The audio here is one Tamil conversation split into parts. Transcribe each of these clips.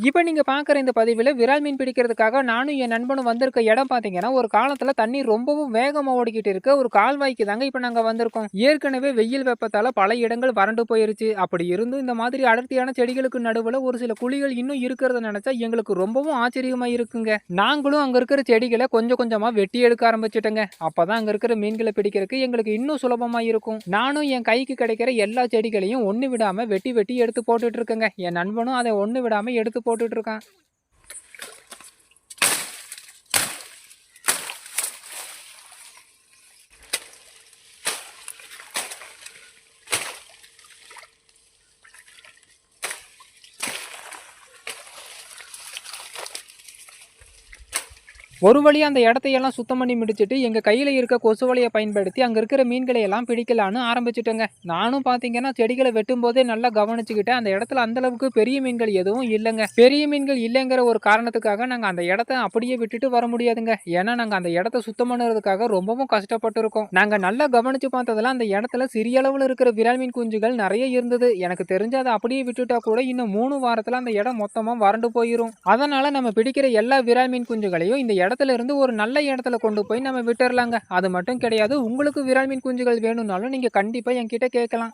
இப்ப நீங்க பார்க்குற இந்த பதிவுல விரால் மீன் பிடிக்கிறதுக்காக நானும் என் நண்பனும் வந்திருக்க இடம் பார்த்தீங்கன்னா, ஒரு காலத்துல தண்ணீர் ரொம்பவும் வேகமா ஓடிக்கிட்டு இருக்க ஒரு கால்வாய்க்கு தாங்க இப்ப நாங்க வந்திருக்கோம். ஏற்கனவே வெயில் வெப்பத்தால பல இடங்கள் வறண்டு போயிருச்சு. அப்படி இருந்தும் இந்த மாதிரி அடர்த்தியான செடிகளுக்கு நடுவுல ஒரு சில குழிகள் இன்னும் இருக்கிறத நினைச்சா எங்களுக்கு ரொம்பவும் ஆச்சரியமா இருக்குங்க. நாங்களும் அங்க இருக்கிற செடிகளை கொஞ்சம் கொஞ்சமா வெட்டி எடுக்க ஆரம்பிச்சுட்டோங்க. அப்பதான் அங்க இருக்கிற மீன்களை பிடிக்கிறதுக்கு எங்களுக்கு இன்னும் சுலபமா இருக்கும். நானும் என் கைக்கு கிடைக்கிற எல்லா செடிகளையும் ஒண்ணு விடாம வெட்டி வெட்டி எடுத்து போட்டுட்டு இருக்கேங்க. என் நண்பனும் அதை ஒண்ணு விடாம எடுத்து போட்டுட்டு இருக்கான். ஒரு வழியா அந்த இடத்தையெல்லாம் சுத்தம் பண்ணி முடிச்சுட்டு எங்க கையில இருக்க கொசு வலையை பயன்படுத்தி அங்க இருக்கிற மீன்களை எல்லாம் பிடிக்கலான்னு ஆரம்பிச்சுட்டேங்க. நானும் பாத்தீங்கன்னா செடிகளை வெட்டும் போதே நல்லா கவனிச்சுக்கிட்டேன். அந்த இடத்துல அந்த அளவுக்கு பெரிய மீன்கள் எதுவும் இல்லைங்க. பெரிய மீன்கள் இல்லைங்கிற ஒரு காரணத்துக்காக நாங்க அந்த இடத்த அப்படியே விட்டுட்டு வர முடியாதுங்க. ஏன்னா நாங்க அந்த இடத்த சுத்தம் பண்ணுறதுக்காக ரொம்பவும் கஷ்டப்பட்டு இருக்கோம். நாங்க நல்லா கவனிச்சு பார்த்ததுல அந்த இடத்துல சிறிய அளவுல இருக்கிற விரால் மீன் குஞ்சுகள் நிறைய இருந்தது. எனக்கு தெரிஞ்சு அதை அப்படியே விட்டுட்டா கூட இன்னும் 3 வாரத்துல அந்த இடம் மொத்தமா வறண்டு போயிரும். அதனால நம்ம பிடிக்கிற எல்லா விரால் மீன் குஞ்சுகளையும் இந்த இடத்துல இருந்து ஒரு நல்ல இடத்துல கொண்டு போய் நம்ம விட்டுறலாங்க. அது மட்டும் கிடையாது, உங்களுக்கு விரால் மீன் குஞ்சுகள் வேணும்னாலும் நீங்க கண்டிப்பா என்கிட்ட கேட்கலாம்.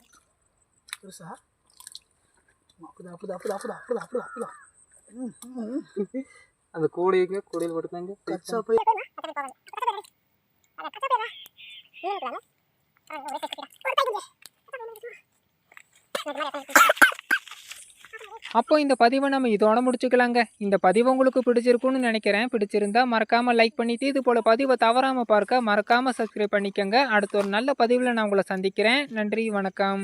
அந்த கூடைக்கு கூடையில் போட்டுதாங்க. அப்போ இந்த பதிவை நம்ம இதோட முடிச்சுக்கலாங்க. இந்த பதிவு உங்களுக்கு பிடிச்சிருக்கும்னு நினைக்கிறேன். பிடிச்சிருந்தா மறக்காம லைக் பண்ணிட்டு இது போல பதிவை தவறாம பார்க்க மறக்காம சப்ஸ்கிரைப் பண்ணிக்கங்க. அடுத்த ஒரு நல்ல பதிவில் நான் உங்களை சந்திக்கிறேன். நன்றி, வணக்கம்.